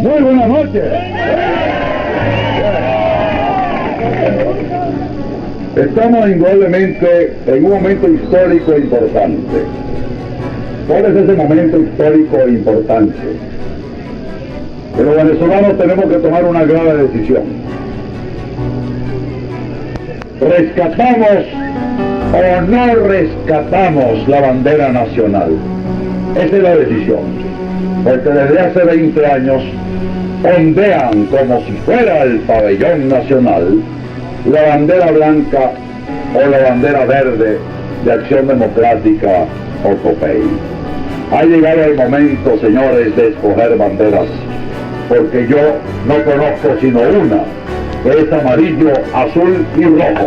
Muy buenas noches. Estamos indudablemente en un momento histórico importante. ¿Cuál es ese momento histórico importante? Que los venezolanos tenemos que tomar una grave decisión. ¿Rescatamos o no rescatamos la bandera nacional? Esa es la decisión. Porque desde hace 20 años ondean como si fuera el pabellón nacional la bandera blanca o la bandera verde de Acción Democrática o COPEI. Ha llegado el momento, señores, de escoger banderas, porque yo no conozco sino una, que es amarillo, azul y rojo.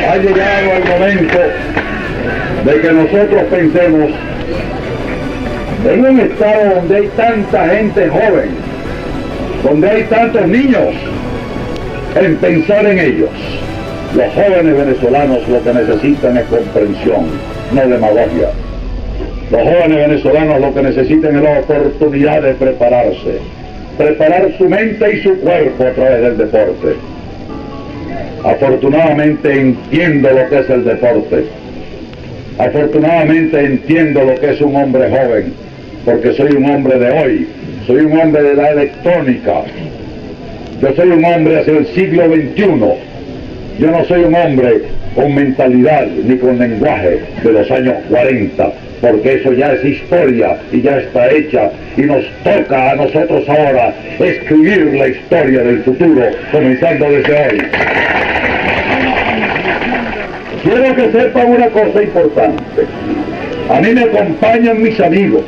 Ha llegado el momento de que nosotros pensemos en un estado donde hay tanta gente joven, donde hay tantos niños, en pensar en ellos. Los jóvenes venezolanos lo que necesitan es comprensión, no demagogia. Los jóvenes venezolanos lo que necesitan es la oportunidad de prepararse, preparar su mente y su cuerpo a través del deporte. Afortunadamente entiendo lo que es el deporte. Afortunadamente entiendo lo que es un hombre joven, porque soy un hombre de hoy, soy un hombre de la electrónica. Yo soy un hombre hacia el siglo XXI. Yo no soy un hombre con mentalidad ni con lenguaje de los años 40, porque eso ya es historia y ya está hecha, y nos toca a nosotros ahora escribir la historia del futuro, comenzando desde hoy. Quiero que sepan una cosa importante. A mí me acompañan mis amigos.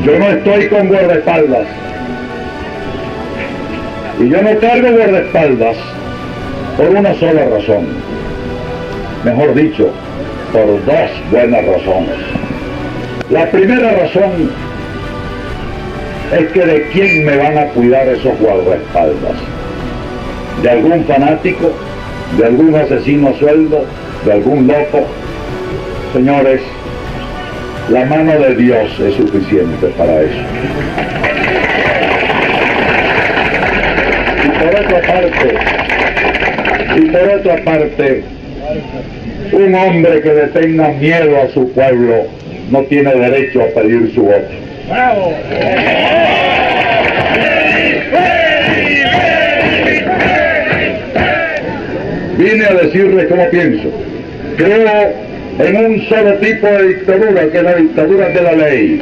Yo no estoy con guardaespaldas. Y yo no cargo guardaespaldas por una sola razón. Mejor dicho, por dos buenas razones. La primera razón es que de quién me van a cuidar esos guardaespaldas. ¿De algún fanático? ¿De algún asesino a sueldo? ¿De algún loco? Señores, la mano de Dios es suficiente para eso. Y por otra parte, un hombre que le tenga miedo a su pueblo no tiene derecho a pedir su voto. ¡Bravo! Vine a decirles cómo pienso. Creo en un solo tipo de dictadura, que es la dictadura de la ley.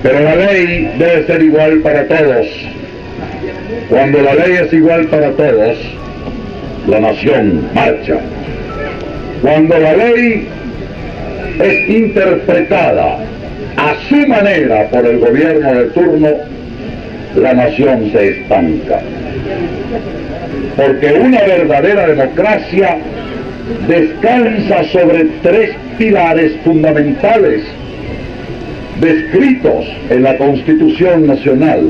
Pero la ley debe ser igual para todos. Cuando la ley es igual para todos, la nación marcha. Cuando la ley es interpretada a su manera por el gobierno de turno, la nación se estanca. Porque una verdadera democracia descansa sobre tres pilares fundamentales descritos en la Constitución Nacional: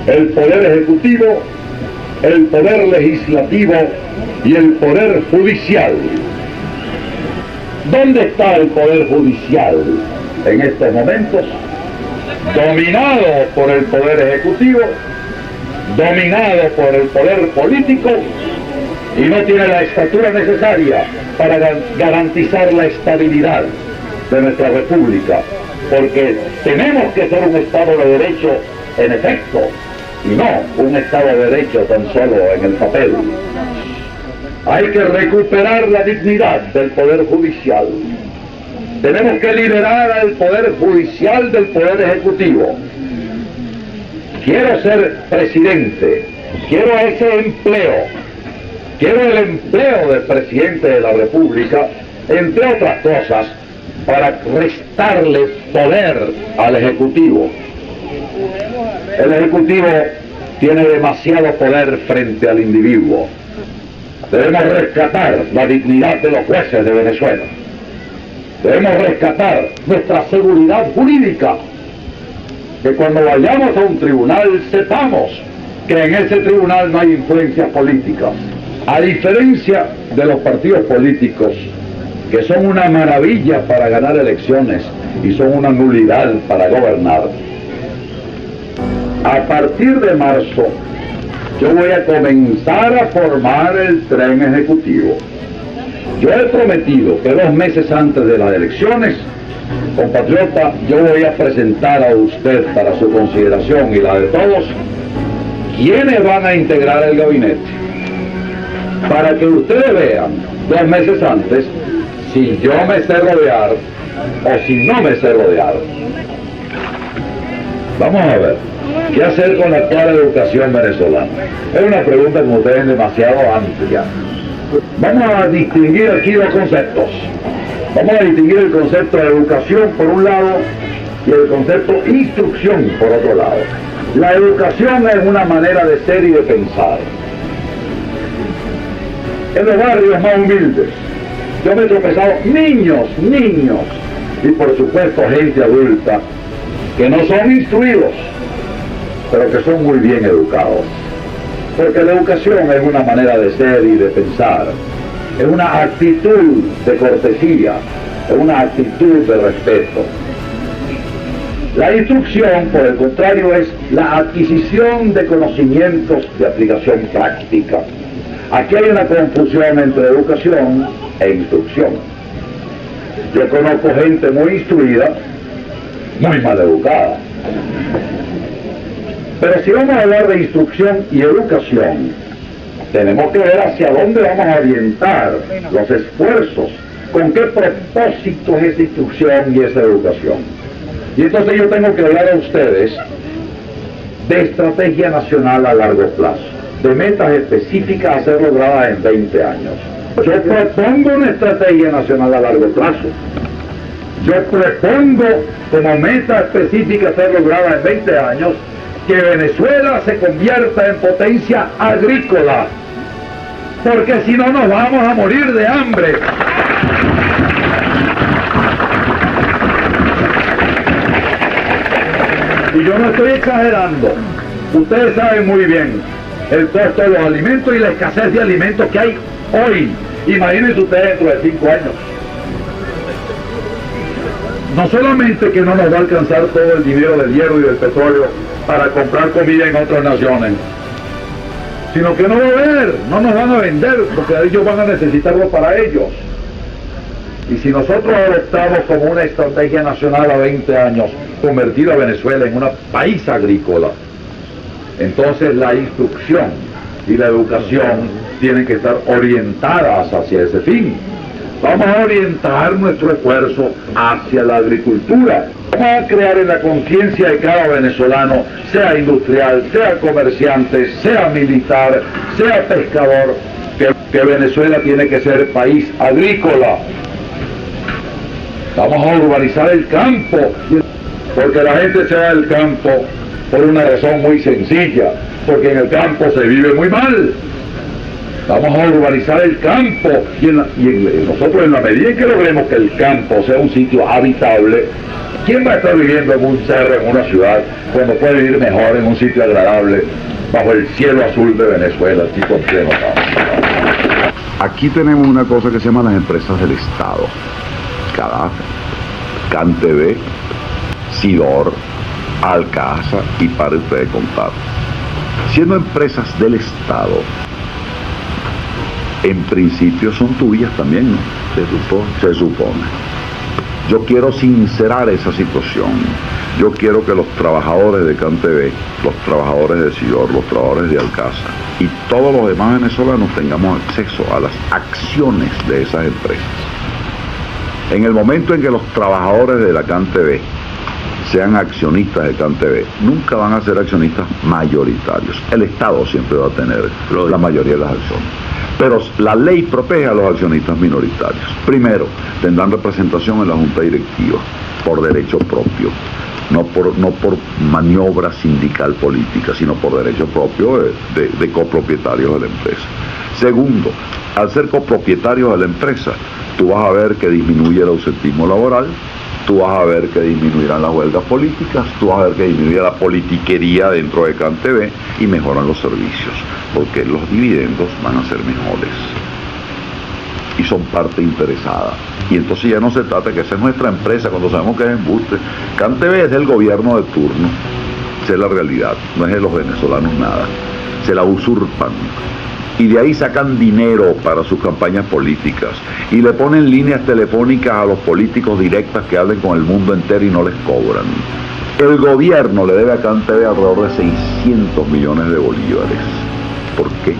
el poder ejecutivo, el poder legislativo y el poder judicial. ¿Dónde está el poder judicial en estos momentos? Dominado por el poder ejecutivo, dominado por el poder político, y no tiene la estatura necesaria para garantizar la estabilidad de nuestra república, porque tenemos que ser un Estado de Derecho en efecto, y no un Estado de Derecho tan solo en el papel. Hay que recuperar la dignidad del Poder Judicial. Tenemos que liberar al Poder Judicial del Poder Ejecutivo. Quiero ser presidente, quiero ese empleo, quiero el empleo de presidente de la República, entre otras cosas, para restarle poder al Ejecutivo. El Ejecutivo tiene demasiado poder frente al individuo. Debemos rescatar la dignidad de los jueces de Venezuela. Debemos rescatar nuestra seguridad jurídica. Que cuando vayamos a un tribunal sepamos que en ese tribunal no hay influencias políticas. A diferencia de los partidos políticos, que son una maravilla para ganar elecciones y son una nulidad para gobernar, a partir de marzo yo voy a comenzar a formar el tren ejecutivo. Yo he prometido que 2 meses antes de las elecciones, compatriota, yo voy a presentar a usted para su consideración y la de todos, quiénes van a integrar el gabinete, para que ustedes vean 2 meses antes si yo me sé rodear o si no me sé rodear. Vamos a ver, ¿qué hacer con la actual educación venezolana? Es una pregunta, como ustedes, demasiado amplia. Vamos a distinguir aquí 2 conceptos. Vamos a distinguir el concepto de educación por un lado y el concepto instrucción por otro lado. La educación es una manera de ser y de pensar. En los barrios más humildes, yo me he tropezado niños, y por supuesto gente adulta, que no son instruidos, pero que son muy bien educados. Porque la educación es una manera de ser y de pensar, es una actitud de cortesía, es una actitud de respeto. La instrucción, por el contrario, es la adquisición de conocimientos de aplicación práctica. Aquí hay una confusión entre educación e instrucción. Yo conozco gente muy instruida, muy mal educada. Pero si vamos a hablar de instrucción y educación, tenemos que ver hacia dónde vamos a orientar los esfuerzos, con qué propósito es esa instrucción y esa educación. Y entonces yo tengo que hablar a ustedes de estrategia nacional a largo plazo, de metas específicas a ser logradas en 20 años. Yo propongo una estrategia nacional a largo plazo. Yo propongo como meta específica a ser lograda en 20 años que Venezuela se convierta en potencia agrícola, porque si no nos vamos a morir de hambre. Y yo no estoy exagerando, ustedes saben muy bien el costo de los alimentos y la escasez de alimentos que hay hoy. Imagínense ustedes dentro de 5 años. No solamente que no nos va a alcanzar todo el dinero del hierro y del petróleo para comprar comida en otras naciones, sino que no va a haber, no nos van a vender, porque ellos van a necesitarlo para ellos. Y si nosotros adoptamos como una estrategia nacional a 20 años, convertir a Venezuela en un país agrícola, entonces la instrucción y la educación tienen que estar orientadas hacia ese fin. Vamos a orientar nuestro esfuerzo hacia la agricultura. Vamos a crear en la conciencia de cada venezolano, sea industrial, sea comerciante, sea militar, sea pescador, que Venezuela tiene que ser país agrícola. Vamos a urbanizar el campo, porque la gente se va del campo por una razón muy sencilla, porque en el campo se vive muy mal. Vamos a urbanizar el campo y nosotros, en la medida en que logremos que el campo sea un sitio habitable, ¿quién va a estar viviendo en un cerro, en una ciudad, cuando puede vivir mejor en un sitio agradable bajo el cielo azul de Venezuela, aquí con pleno campo? Aquí tenemos una cosa que se llama las empresas del Estado: CADAF, CanTV, Sidor, Alcasa, y para usted de contar. Siendo empresas del Estado, en principio son tuyas también, ¿no? Se supone. Yo quiero sincerar esa situación. Yo quiero que los trabajadores de CanTV, los trabajadores de Sidor, los trabajadores de Alcasa y todos los demás venezolanos tengamos acceso a las acciones de esas empresas. En el momento en que los trabajadores de la CanTV sean accionistas de CanTV, nunca van a ser accionistas mayoritarios. El Estado siempre va a tener la mayoría de las acciones. Pero la ley protege a los accionistas minoritarios. Primero, tendrán representación en la Junta Directiva por derecho propio, no por maniobra sindical política, sino por derecho propio de copropietarios de la empresa. Segundo, al ser copropietarios de la empresa, tú vas a ver que disminuye el ausentismo laboral, tú vas a ver que disminuirán las huelgas políticas, tú vas a ver que disminuirá la politiquería dentro de CanTV y mejoran los servicios, porque los dividendos van a ser mejores y son parte interesada. Y entonces ya no se trata de que esa es nuestra empresa cuando sabemos que es embuste. CanTV es del gobierno de turno, esa es la realidad, no es de los venezolanos nada, se la usurpan. Y de ahí sacan dinero para sus campañas políticas y le ponen líneas telefónicas a los políticos directas que hablen con el mundo entero y no les cobran. El gobierno le debe a CanTV alrededor de 600 millones de bolívares. ¿Por qué?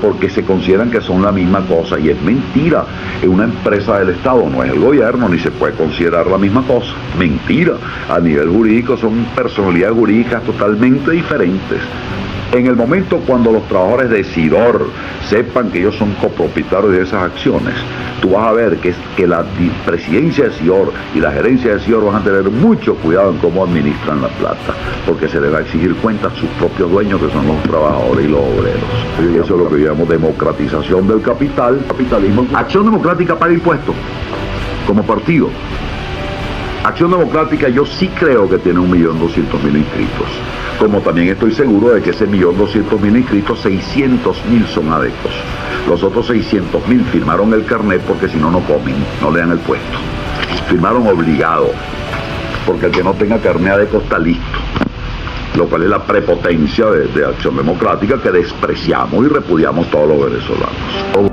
Porque se consideran que son la misma cosa, y es mentira. Es una empresa del Estado, no es el gobierno, ni se puede considerar la misma cosa. Mentira. A nivel jurídico son personalidades jurídicas totalmente diferentes. En el momento cuando los trabajadores de Sidor sepan que ellos son copropietarios de esas acciones, tú vas a ver que la presidencia de Sidor y la gerencia de Sidor van a tener mucho cuidado en cómo administran la plata, porque se les va a exigir cuentas a sus propios dueños, que son los trabajadores y los obreros. Y eso es lo que llamamos democratización del capitalismo. Acción Democrática paga impuestos como partido. Acción Democrática yo sí creo que tiene 1.200.000 inscritos. Como también estoy seguro de que ese 1.200.000 inscritos, 600.000 son adeptos. Los otros 600.000 firmaron el carnet porque si no, no comen, no le dan el puesto. Firmaron obligado, porque el que no tenga carnet adepto está listo. Lo cual es la prepotencia de Acción Democrática que despreciamos y repudiamos todos los venezolanos.